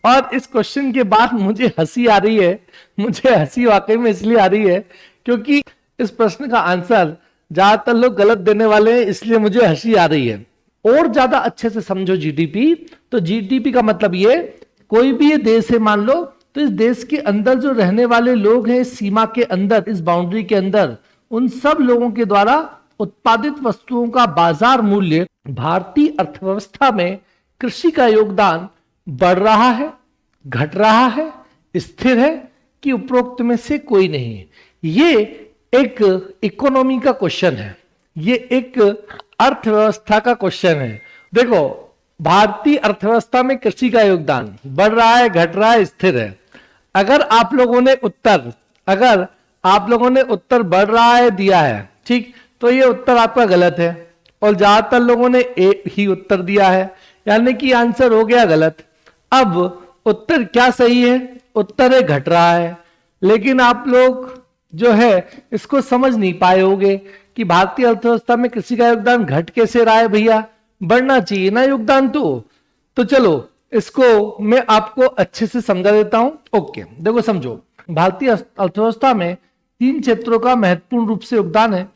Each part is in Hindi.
और इस क्वेश्चन के बाद मुझे हंसी आ रही है, मुझे हंसी वाकई में इसलिए आ रही है क्योंकि इस प्रश्न का आंसर ज्यादातर लोग गलत देने वाले हैं, इसलिए मुझे हंसी आ रही है। और ज्यादा अच्छे से समझो जीडीपी, तो जीडीपी का मतलब ये, कोई भी ये देश है मान लो, तो इस देश के अंदर जो रहने वाले लोग हैं, इस सीमा के अंदर, इस बाउंड्री के अंदर, उन सब लोगों के द्वारा उत्पादित वस्तुओं का बाजार मूल्य भारतीय अर्थव्यवस्था में कृषि का योगदान बढ़ रहा है, घट रहा है, स्थिर है कि उपरोक्त में से कोई नहीं है। ये एक इकोनॉमी का क्वेश्चन है, ये एक अर्थव्यवस्था का क्वेश्चन है। देखो, भारतीय अर्थव्यवस्था में कृषि का योगदान बढ़ रहा है, घट रहा है, स्थिर है। अगर आप लोगों ने उत्तर बढ़ रहा है दिया है, ठीक, तो ये उत्तर आपका गलत है। और ज्यादातर लोगों ने एक ही उत्तर दिया है, यानी कि आंसर हो गया गलत। अब उत्तर क्या सही है? उत्तर है घट रहा है। लेकिन आप लोग जो है इसको समझ नहीं पाए होंगे कि भारतीय अर्थव्यवस्था में कृषि का योगदान घट कैसे रहा है भैया, बढ़ना चाहिए ना योगदान। तो चलो इसको मैं आपको अच्छे से समझा देता हूं। ओके, देखो समझो, भारतीय अर्थव्यवस्था में 3 क्षेत्रों का महत्वपूर्ण रूप से योगदान है।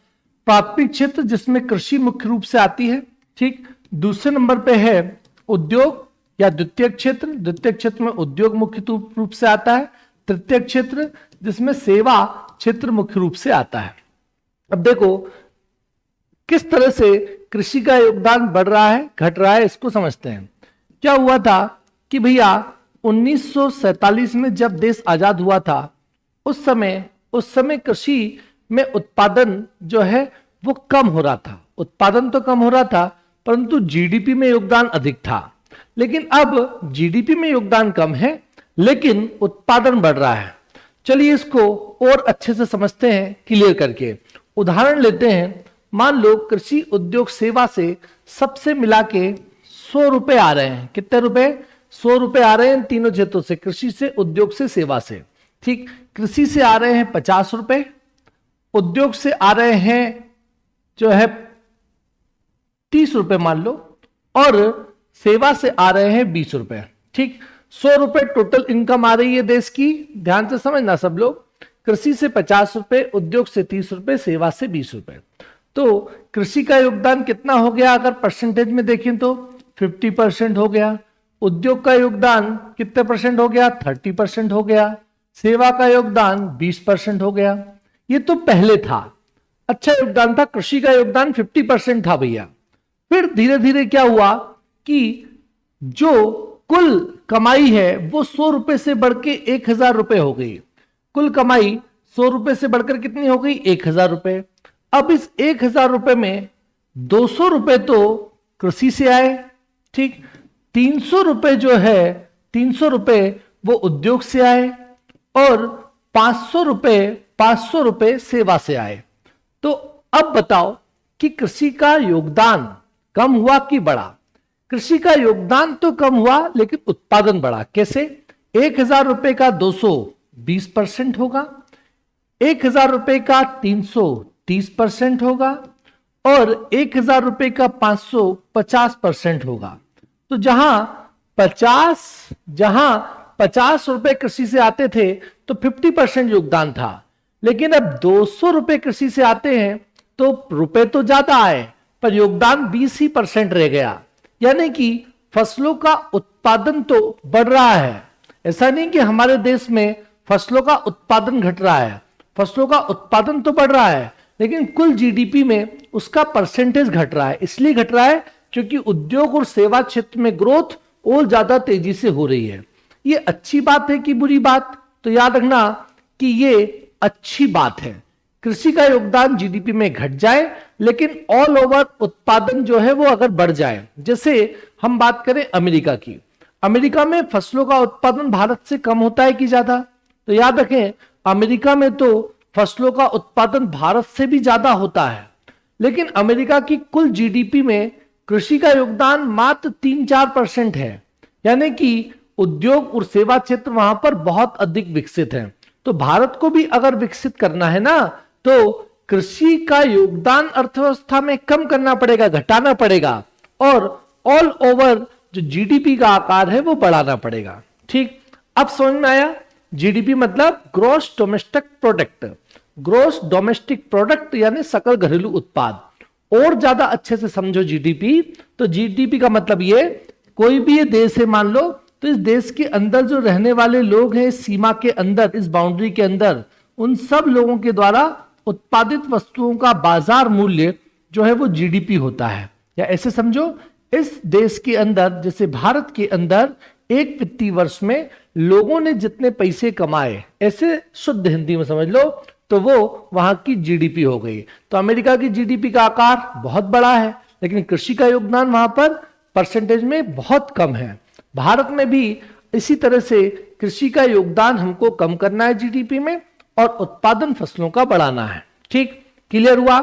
प्राथमिक क्षेत्र जिसमें कृषि मुख्य रूप से आती है, ठीक। दूसरे नंबर पे है उद्योग या द्वितीयक क्षेत्र, द्वितीयक क्षेत्र में उद्योग मुख्य रूप से आता है। तृतीयक क्षेत्र जिसमें सेवा क्षेत्र मुख्य रूप से आता है। अब देखो किस तरह से कृषि का योगदान बढ़ रहा है, घट रहा है, इसको समझते हैं। क्या हुआ था कि भैया 1947 में जब देश आजाद हुआ था, उस समय कृषि में उत्पादन जो है वो कम हो रहा था। उत्पादन तो कम हो रहा था, परंतु जीडीपी में योगदान अधिक था। लेकिन अब जीडीपी में योगदान कम है, लेकिन उत्पादन बढ़ रहा है। चलिए इसको और अच्छे से समझते हैं, क्लियर करके उदाहरण लेते हैं। मान लो कृषि उद्योग सेवा से सबसे मिला के 100 रुपए आ रहे हैं। कितने रुपए? 100 रुपए आ रहे हैं तीनों क्षेत्रों से, कृषि से, उद्योग से, सेवा से, ठीक। कृषि से आ रहे हैं 50 रुपए, उद्योग से आ रहे हैं जो है 30 रुपए मान लो, और सेवा से आ रहे हैं 20 रुपए, ठीक। 100 रुपए टोटल इनकम आ रही है देश की। ध्यान से समझना सब लोग, कृषि से 50 रुपए, उद्योग से 30 रुपए, सेवा से 20 रुपए। तो कृषि का योगदान कितना हो गया? अगर परसेंटेज में देखें तो 50% हो गया। उद्योग का योगदान कितने परसेंट हो गया? 30% हो गया। सेवा का योगदान 20% हो गया। ये तो पहले था, अच्छा योगदान था, कृषि का योगदान 50% था भैया। फिर धीरे धीरे क्या हुआ कि जो कुल कमाई है वो 100 रुपए से बढ़ के 1000 रुपए हो गई। कुल कमाई 100 रुपए से बढ़कर कितनी हो गई? 1000 रुपए। अब इस 1000 रुपए में 200 रुपए तो कृषि से आए, ठीक। 300 रुपए जो है, 300 रुपए वो उद्योग से आए, और 500 रुपए सेवा से आए। तो अब बताओ कि कृषि का योगदान कम हुआ कि बढ़ा? कृषि का योगदान तो कम हुआ, लेकिन उत्पादन बढ़ा। कैसे? 1000 रुपए का 200 20% होगा, 1000 रुपए का 300 30% होगा, और 1000 रुपए का 500 50% होगा। तो जहां 50 रुपए कृषि से आते थे तो 50% योगदान था। लेकिन अब 200 रुपए कृषि से आते हैं तो रुपए तो ज्यादा आए, पर योगदान 20% रह गया। यानी कि फसलों का उत्पादन तो बढ़ रहा है। ऐसा नहीं कि हमारे देश में फसलों का उत्पादन घट रहा है, फसलों का उत्पादन तो बढ़ रहा है, लेकिन कुल जीडीपी में उसका परसेंटेज घट रहा है। इसलिए घट रहा है क्योंकि उद्योग और सेवा क्षेत्र में ग्रोथ और ज्यादा तेजी से हो रही है। ये अच्छी बात है कि बुरी बात? तो याद रखना कि ये अच्छी बात है। कृषि का योगदान जीडीपी में घट जाए, लेकिन ऑल ओवर उत्पादन जो है वो अगर बढ़ जाए। जैसे हम बात करें अमेरिका की, अमेरिका में फसलों का उत्पादन भारत से कम होता है कि ज्यादा? तो याद रखें, अमेरिका में तो फसलों का उत्पादन भारत से भी ज्यादा होता है, लेकिन अमेरिका की कुल जीडीपी में कृषि का योगदान मात्र 3-4% है। यानी कि उद्योग और सेवा क्षेत्र वहां पर बहुत अधिक विकसित है। तो भारत को भी अगर विकसित करना है ना, तो कृषि का योगदान अर्थव्यवस्था में कम करना पड़ेगा, घटाना पड़ेगा, और ऑल ओवर जो जीडीपी का आकार है वो बढ़ाना पड़ेगा। ठीक, अब समझ में आया। जीडीपी मतलब gross domestic product, gross domestic product यानी सकल घरेलू उत्पाद। और ज्यादा अच्छे से समझो जीडीपी, तो जीडीपी का मतलब ये, कोई भी ये देश है मान लो, तो इस देश के अंदर जो रहने वाले लोग हैं, इस सीमा के अंदर, इस बाउंड्री के अंदर, उन सब लोगों के द्वारा उत्पादित वस्तुओं का बाजार मूल्य जो है वो जीडीपी होता है। या ऐसे समझो, इस देश के अंदर, जैसे भारत के अंदर, एक वित्तीय वर्ष में लोगों ने जितने पैसे कमाए, ऐसे शुद्ध हिंदी में समझ लो, तो वो वहां की जीडीपी हो गई। तो अमेरिका की जीडीपी का आकार बहुत बड़ा है, लेकिन कृषि का योगदान वहां पर परसेंटेज में बहुत कम है। भारत में भी इसी तरह से कृषि का योगदान हमको कम करना है जीडीपी में, और उत्पादन फसलों का बढ़ाना है। ठीक, क्लियर हुआ?